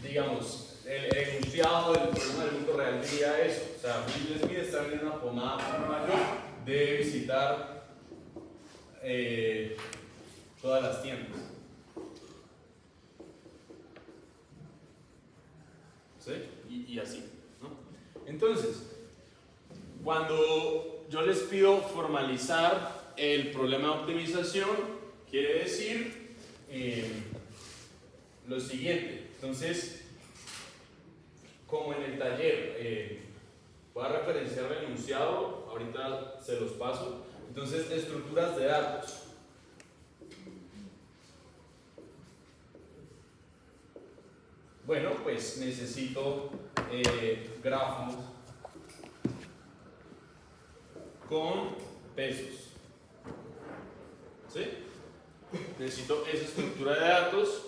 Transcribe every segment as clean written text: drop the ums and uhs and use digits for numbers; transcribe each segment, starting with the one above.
digamos, el enunciado del problema del mundo real diría eso. O sea, Will Smith está en una pomada en Nueva York, debe visitar todas las tiendas. ¿Sí? Y así, ¿no? Entonces, cuando yo les pido formalizar el problema de optimización, quiere decir lo siguiente. Entonces, como en el taller, voy a referenciar el enunciado, ahorita se los paso. Entonces, estructuras de datos. Bueno, pues necesito grafos con pesos. ¿Sí? Necesito esa estructura de datos.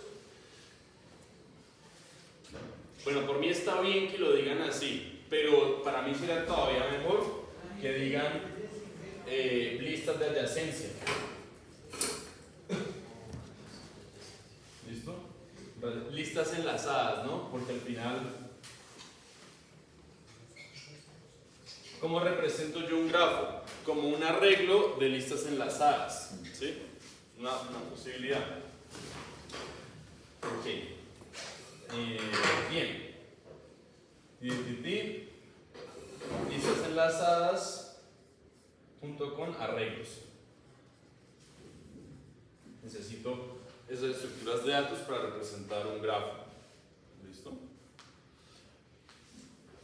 Bueno, por mí está bien que lo digan así, pero para mí sería todavía mejor que digan listas de adyacencia. ¿Listo? Listas enlazadas, ¿no? Porque al final, ¿cómo represento yo un grafo? Como un arreglo de listas enlazadas, ¿sí? Una posibilidad. Ok. Bien. Listas enlazadas junto con arreglos. Necesito esas estructuras de datos para representar un grafo. ¿Listo?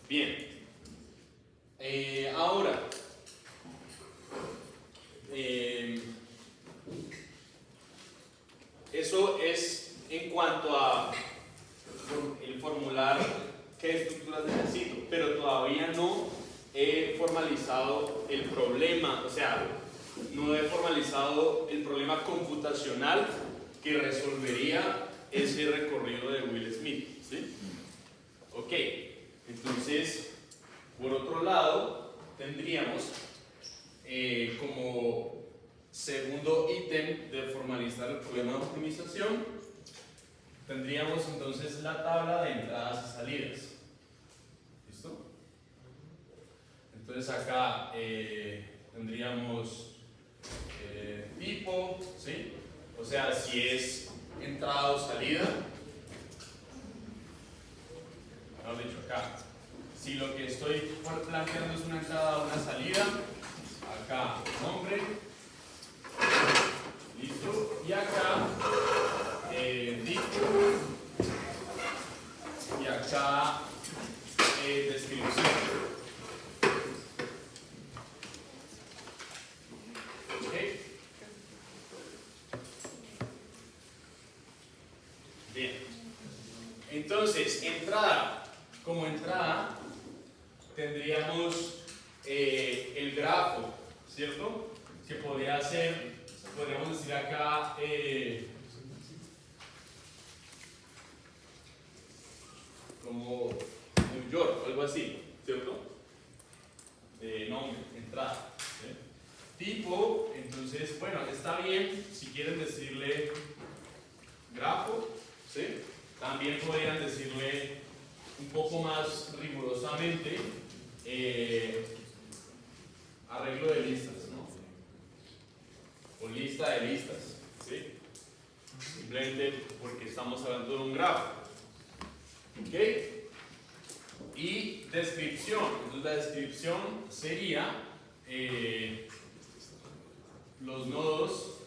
Bien. Ahora, eso es en cuanto a el formular qué estructuras necesito, pero todavía no he formalizado el problema, o sea, no he formalizado el problema computacional que resolvería ese recorrido de Will Smith, ¿sí? Ok, entonces, por otro lado, tendríamos como segundo ítem de formalizar el problema de optimización, tendríamos entonces la tabla de entradas y salidas. ¿Listo? Entonces acá tendríamos tipo, ¿sí? O sea, si es entrada o salida. Mejor dicho, acá. Si lo que estoy planteando es una entrada o una salida, acá nombre. Listo. Y acá tipo. Y acá descripción. ¿Ok? Bien. Entonces, entrada. Como entrada, tendríamos el grafo, ¿cierto? Que podría ser, podríamos decir acá, como New York, algo así, ¿cierto? Nombre, entrada. ¿Sí? Tipo, entonces, bueno, está bien si quieren decirle grafo, ¿sí? También podrían decirle un poco más rigurosamente arreglo de listas, ¿no? O lista de listas, ¿sí? Simplemente porque estamos hablando de un grafo. ¿Ok? Y descripción. Entonces la descripción sería los nodos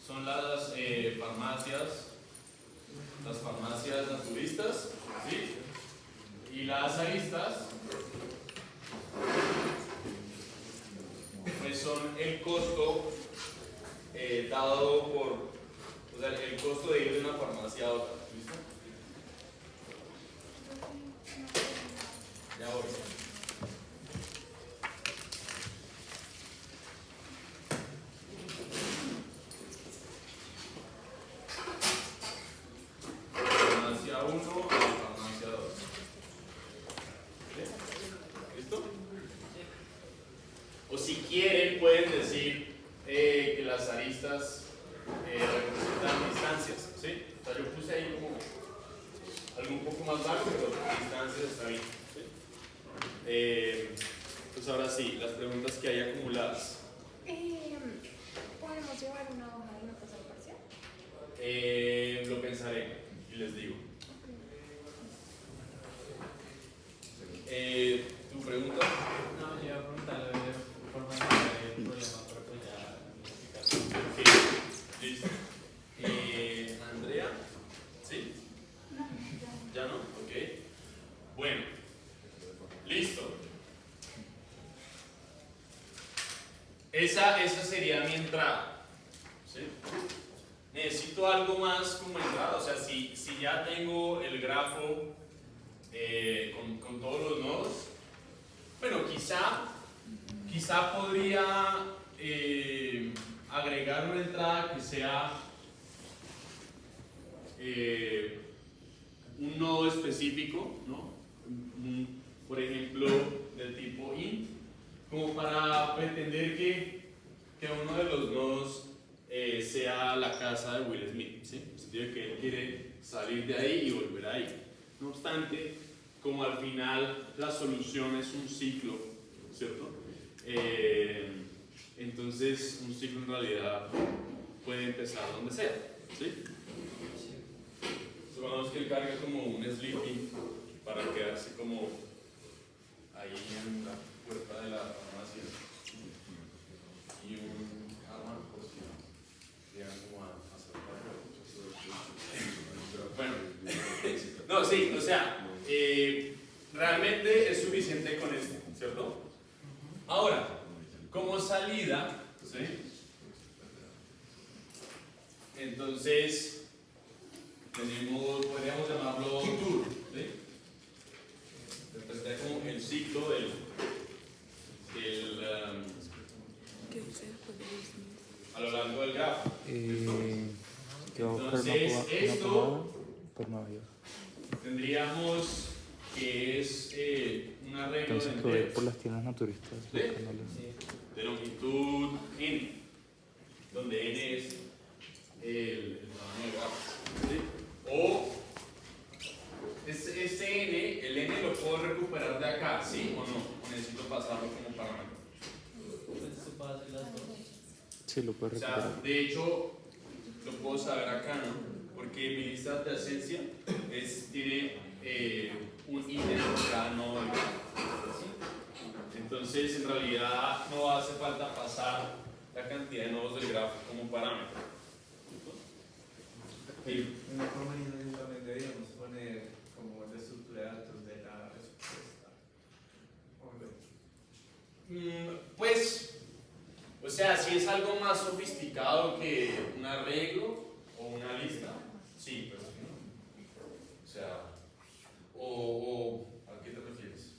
son las farmacias naturistas, ¿sí? Y las aristas pues son el costo dado por, o sea, el costo de ir de una farmacia a otra. ¿Listo? Ya voy. Farmacia 1 a farmacia 2. ¿Listo? O si quieren pueden decir que las aristas representan distancias, ¿sí? O sea, yo puse ahí como algo un poco más largo, pero distancias está bien. ¿Sí? Pues ahora sí, las preguntas que hay acumuladas. ¿Podemos llevar una hoja de notas al parcial? Lo pensaré y les digo. ¿Tu pregunta? No, yo iba a preguntarle de forma de problema, pero pues ya explicaste. Sí, listo. Andrea, ¿sí? ¿Ya no? Ok. Bueno, listo. Esa sería mi entrada. ¿Sí? Necesito algo más como entrada. O sea, si ya tengo el grafo con todos los nodos, bueno, quizá podría agregar una entrada que sea un nodo específico, ¿no? Por ejemplo, del tipo int, como para pretender que uno de los nodos sea la casa de Will Smith, ¿sí? En el sentido de que él quiere salir de ahí y volver ahí. No obstante, como al final la solución es un ciclo, ¿cierto? Entonces un ciclo en realidad puede empezar donde sea, ¿sí? Supongamos que él carga como un sleeping para quedarse como ahí en la puerta de la farmacia y un arma por si llega como a saltar. Bueno, no, sí, o sea, realmente es suficiente con esto, ¿cierto? Ahora, como salida, ¿sí? Entonces podríamos llamarlo tour, ¿sí? Representa como el ciclo del a lo largo del grafo. Entonces, esto tendríamos que es un arreglo de enteros por las tiendas naturistas, ¿sí? De longitud n, donde n es el tamaño del grafo, ¿sí? O este n, el n lo puedo recuperar de acá, ¿sí o no? ¿O necesito pasarlo como parámetro? Pues se puede hacer las dos. Sí, lo puedes O recuperar. sea, de hecho, lo puedo saber acá, ¿no? Porque mi lista de adyacencia tiene un ítem por cada nodo del grafo, ¿sí? Entonces, en realidad, no hace falta pasar la cantidad de nodos del grafo como parámetro. En una forma también deberíamos poner como la estructura de datos de la respuesta. Pues, o sea, si es algo más sofisticado que un arreglo o una lista, sí, pero si no. O sea, ¿a qué te refieres?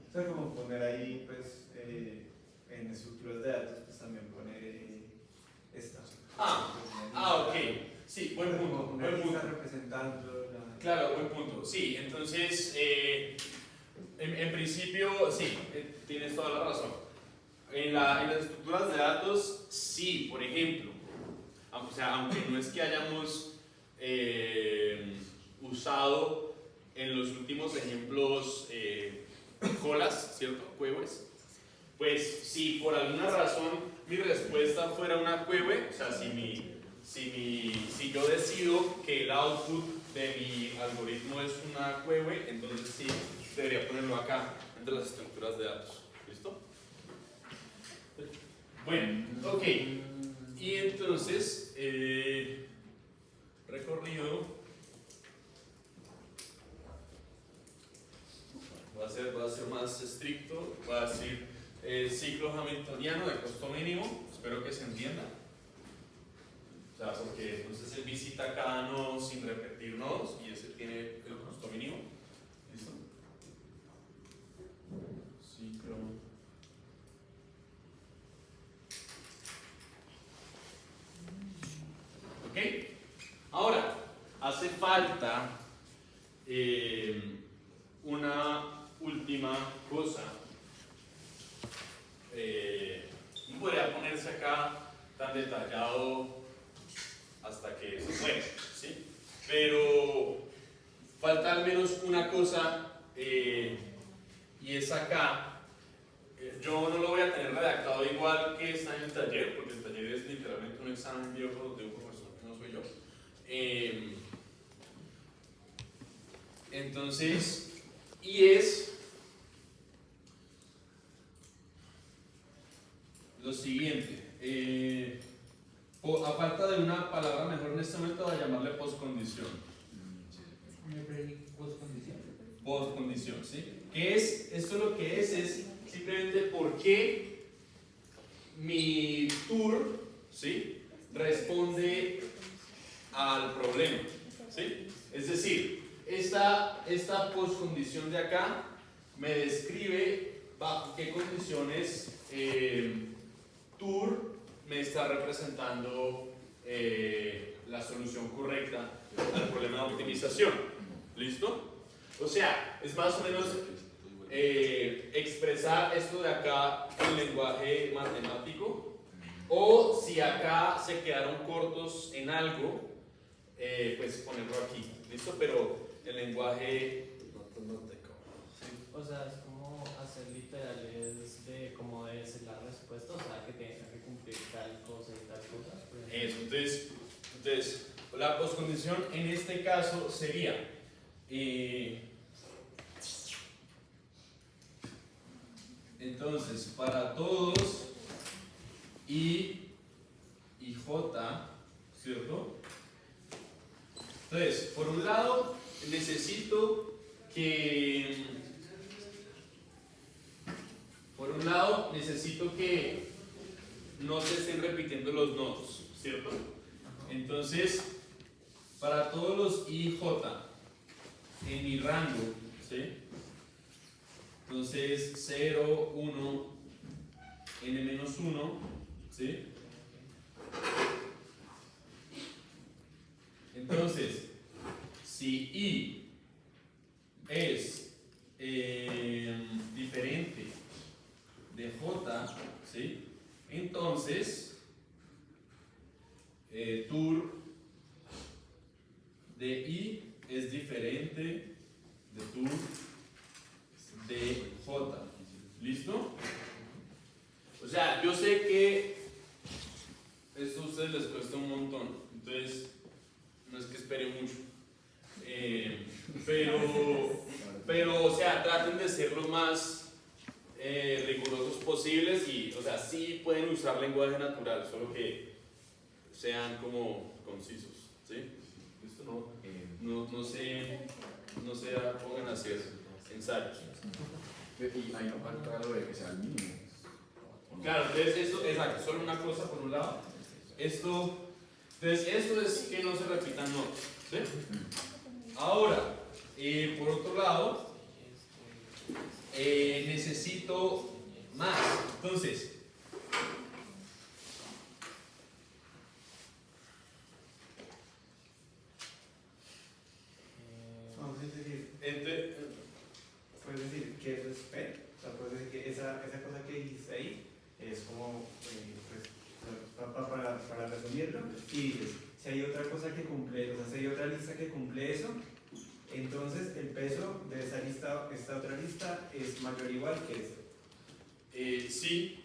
O sea, como poner ahí, pues, en estructuras de datos, pues también poner esta. Ok. Sí, buen punto. Una Buen lista punto. representando la... Claro, buen punto. Sí, entonces, en principio, sí, tienes toda la razón. En las estructuras de datos, sí, por ejemplo, o sea, aunque no es que hayamos usado en los últimos ejemplos colas, ¿cierto? Queries. Pues si por alguna razón mi respuesta fuera una query, o sea, si yo decido que el output de mi algoritmo es una query, entonces sí debería ponerlo acá entre las estructuras de datos. ¿Listo? Bueno, ok. Y entonces, recorrido. Va a ser más estricto. Va a decir ciclo hamiltoniano de costo mínimo. Espero que se entienda. O sea, porque entonces él visita cada nodo sin repetir nodos y ese tiene el costo mínimo. ¿Listo? Ciclo. ¿Ok? Ahora, hace falta una última cosa. No podría ponerse acá tan detallado hasta que se puede, ¿sí? Pero falta al menos una cosa, y es acá. Yo no lo voy a tener redactado igual que está en el taller, porque el taller es literalmente un examen viejo de un profesor que no soy yo. Entonces, y es lo siguiente. A falta de una palabra mejor en este momento, voy a llamarle postcondición. Postcondición, ¿sí? ¿Qué es? Esto lo que es simplemente por qué mi tour, ¿sí?, responde al problema, ¿sí? Es decir, esta postcondición de acá me describe bajo qué condiciones tour me está representando la solución correcta al problema de optimización. ¿Listo? O sea, es más o menos expresar esto de acá en lenguaje matemático, o si acá se quedaron cortos en algo, pues ponerlo aquí. ¿Listo? Pero el lenguaje no te O sea, es como hacer literales de cómo debe ser la respuesta, o sea, que tenga que cumplir tal cosa y tal cosa. Eso, entonces la postcondición en este caso sería entonces para todos I y J, ¿cierto? Entonces, por un lado necesito que no se estén repitiendo los nodos, ¿cierto? Entonces, para todos los I y J en mi rango, ¿sí? Entonces, 0, 1, n-1, ¿sí? Entonces, si I es diferente de J, ¿sí?, entonces tour de I es diferente de tour de J. ¿Listo? O sea, yo sé que esto a ustedes les cuesta un montón, entonces no es que espere mucho. Pero, o sea, traten de ser lo más rigurosos posibles y, o sea, sí pueden usar lenguaje natural, solo que sean como concisos, ¿sí? Esto no se pongan a hacer ensayos. Y ahí no falta lo de que sea el mínimo. Claro, entonces esto, exacto, solo una cosa por un lado. Esto es que no se repitan notas, ¿sí? Ahora, por otro lado, necesito más. Entonces, puedes decir que eso es P, o sea, puedes decir que esa cosa que dijiste ahí es como, pues, para resumirlo, y dices, si hay otra cosa que cumple, o sea, si hay otra lista que cumple eso, entonces el peso de esta otra lista es mayor o igual que eso. Sí.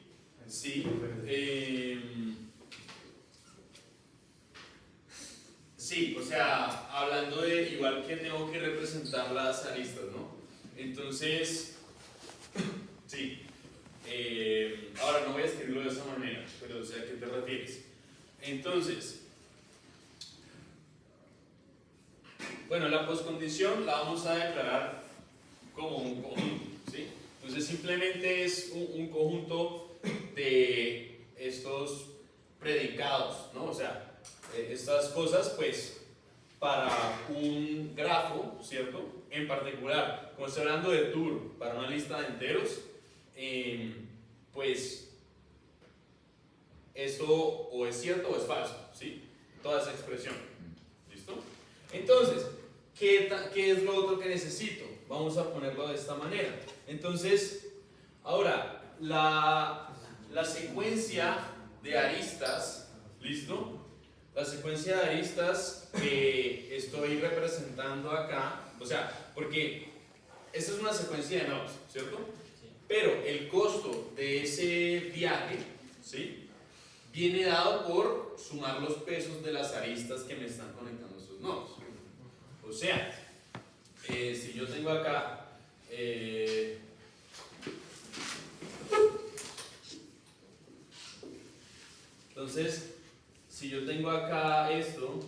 Sí, o sea, hablando de igual que tengo que representar las aristas, ¿no? Entonces, sí. Ahora no voy a escribirlo de esa manera, pero o sea, ¿a qué te refieres? Entonces, bueno, la postcondición la vamos a declarar como un conjunto, ¿sí? Entonces simplemente es un conjunto de estos predicados, ¿no? O sea, estas cosas, pues, para un grafo, ¿cierto? En particular, como estoy hablando de tour para una lista de enteros, pues, esto o es cierto o es falso, ¿sí? Toda esa expresión, ¿listo? Entonces, ¿qué es lo otro que necesito? Vamos a ponerlo de esta manera. Entonces, ahora, la secuencia de aristas, ¿listo? la secuencia de aristas que estoy representando acá, o sea, porque esta es una secuencia de nodos, ¿cierto? Sí. Pero el costo de ese viaje, ¿sí?, viene dado por sumar los pesos de las aristas que me están conectando estos nodos. O sea, si yo tengo acá entonces, si yo tengo acá esto,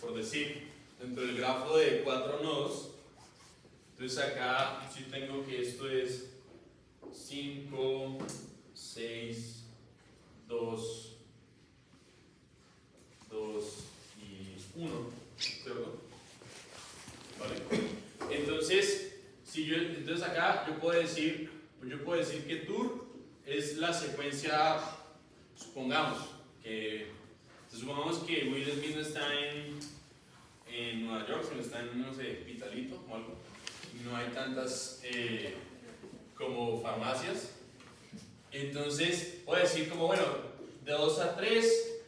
por decir, dentro del grafo de 4 nodos, entonces acá si tengo que esto es 5, 6, 2, 2 y 1, ¿cierto? ¿Vale? Entonces, entonces acá yo puedo decir que tour es la secuencia, supongamos que Will Smith no está en Nueva York, sino está en, no sé, Pitalito o algo, y no hay tantas como farmacias. Entonces puedo decir como, bueno, de 2 a 3,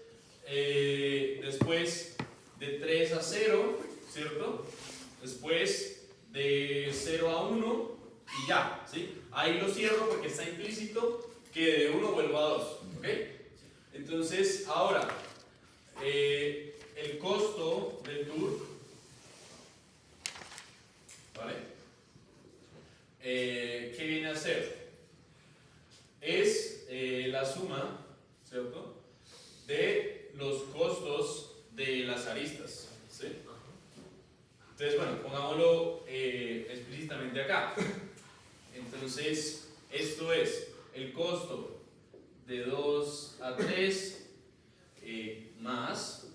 después de 3 a 0, ¿cierto? Después de 0 a 1 y ya, ¿sí? Ahí lo cierro porque está implícito que de 1 vuelvo a 2, ¿ok? Entonces, ahora, el costo del tour, ¿vale? ¿Qué viene a ser? Es la suma, ¿cierto?, de los costos de las aristas, ¿sí? Entonces, bueno, pongámoslo explícitamente acá. Entonces, esto es el costo de 2 a 3 más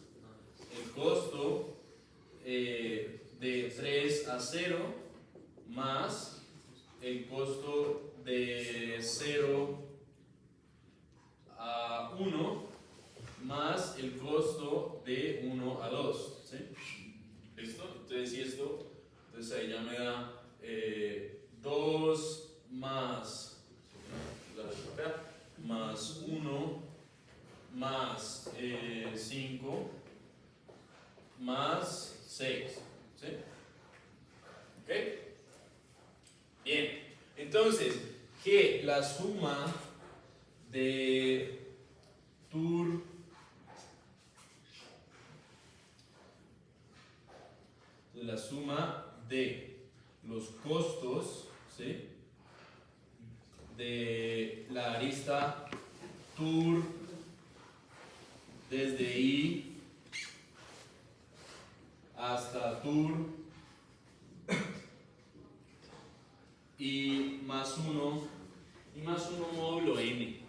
el costo de 3 a 0 más el costo de 0 a 1 más el costo de 1 a 2, ¿sí? ¿Listo? Entonces, y esto, entonces ahí ya me da 2 más 1 más 5 más 6, ¿sí? ¿Ok? Bien, entonces, que la suma de tour la suma de los costos, ¿sí?, de la arista tour desde I hasta tour y más 1 módulo n,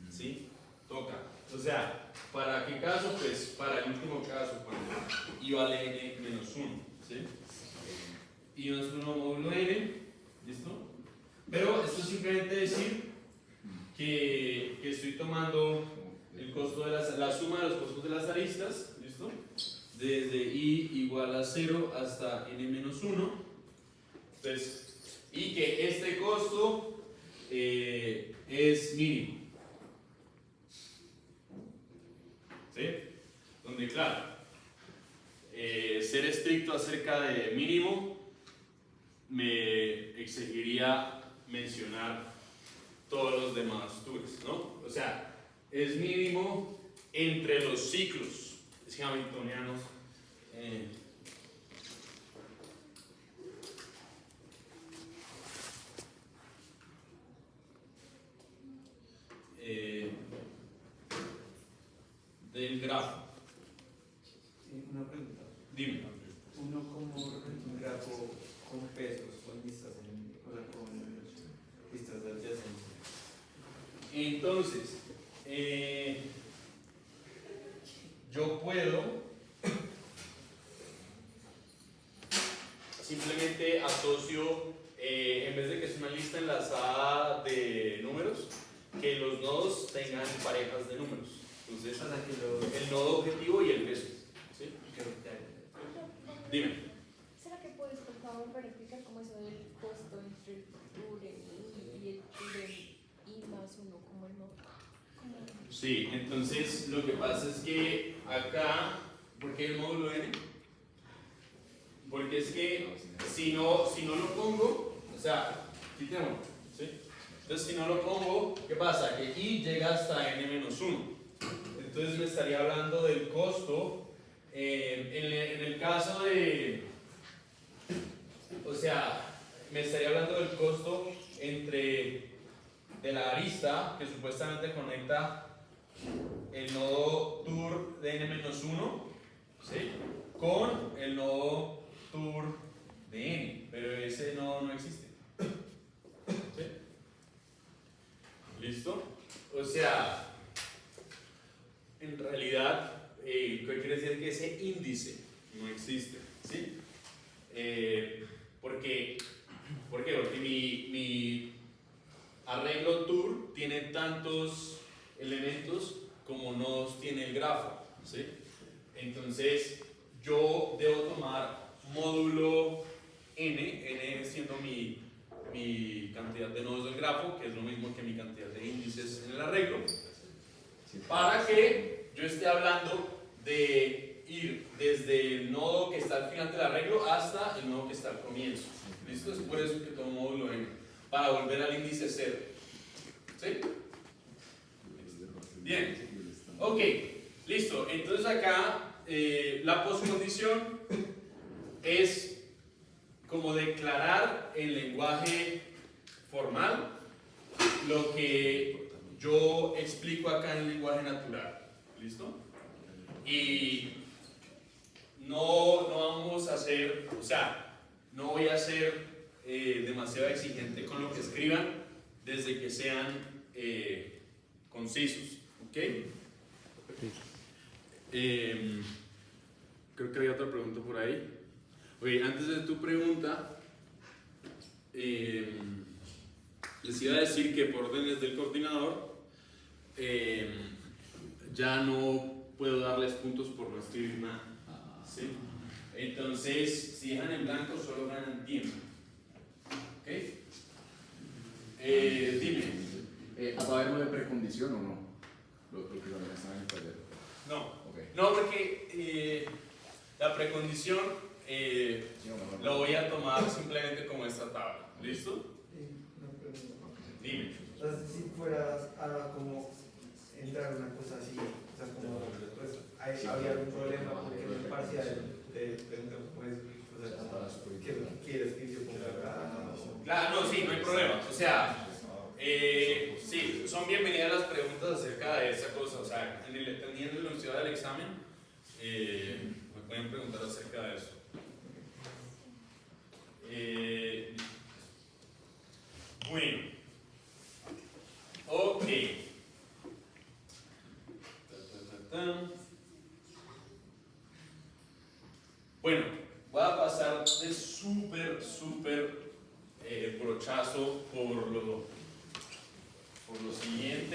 ¿sí? Toca. O sea, ¿para qué caso? Pues para el último caso, cuando I vale n menos 1, ¿sí? I menos 1 módulo n, ¿listo? Pero esto es simplemente decir que estoy tomando el costo de la suma de los costos de las aristas, ¿listo? Desde I igual a 0 hasta n menos 1. Entonces, y que este costo es mínimo. ¿Sí? Donde, claro, ser estricto acerca de mínimo me exigiría mencionar todos los demás tours, ¿no? O sea, es mínimo entre los ciclos hamiltonianos. Del grafo. Una pregunta. Dime. Uno como representa un grafo con pesos, con listas, o sea, con listas de adyacencia. Entonces, yo puedo simplemente asocio, en vez de que es una lista enlazada de números, que los nodos tengan parejas de números. Entonces, el nodo objetivo y el peso. ¿Sí? Dime. ¿Será que puedes, por favor, verificar cómo es el costo entre el tour en I y el tour en I más 1? ¿Cómo Sí, entonces lo que pasa es que acá, ¿por qué el módulo n? Porque es que si no lo pongo, o sea, quitémoslo, ¿sí? Entonces si no lo pongo, ¿qué pasa? Que i llega hasta n-1. Entonces me estaría hablando del costo, en el caso de, o sea, me estaría hablando del costo de la arista que supuestamente conecta el nodo tour de n-1, ¿sí? Con el nodo tour de n, pero ese nodo no existe. ¿Sí? ¿Listo? O sea, en realidad, ¿qué quiere decir? Que ese índice no existe, ¿sí? ¿Por qué? Porque mi arreglo tour tiene tantos elementos como nodos tiene el grafo, ¿sí? Entonces, yo debo tomar módulo n siendo mi cantidad de nodos del grafo, que es lo mismo que mi cantidad de índices en el arreglo, para que yo esté hablando de ir desde el nodo que está al final del arreglo hasta el nodo que está al comienzo. ¿Listo? Es por eso que tomo módulo n, para volver al índice 0. ¿Sí? Bien. Ok, listo. Entonces acá la postcondición es como declarar en lenguaje formal lo que yo explico acá en lenguaje natural. ¿Listo? Y no vamos a hacer, o sea, no voy a ser demasiado exigente con lo que escriban desde que sean concisos. ¿Ok? Creo que había otra pregunta por ahí. Oye, antes de tu pregunta, les iba a decir que por órdenes del coordinador ya no puedo darles puntos por no escribir nada. ¿Sí? Entonces, si dejan en blanco, solo ganan tiempo. ¿Ok? Dime. ¿Va a haber una precondición o no? Lo que también está en el taller. No. Okay. No, porque la precondición lo voy a tomar simplemente como esta tabla. ¿Listo? Una pregunta. Dime. Entonces, si fueras a como entrar una cosa así, o sea, como, pues, habría algún problema porque en el parcial pues, o sea, ¿qué quieres que yo ponga acá? Claro, no, sí, no hay problema. O sea, sí, son bienvenidas las preguntas acerca de esa cosa. O sea, teniendo la universidad del examen, me pueden preguntar acerca de eso. Bueno, ok. Bueno, voy a pasar de súper brochazo por lo siguiente.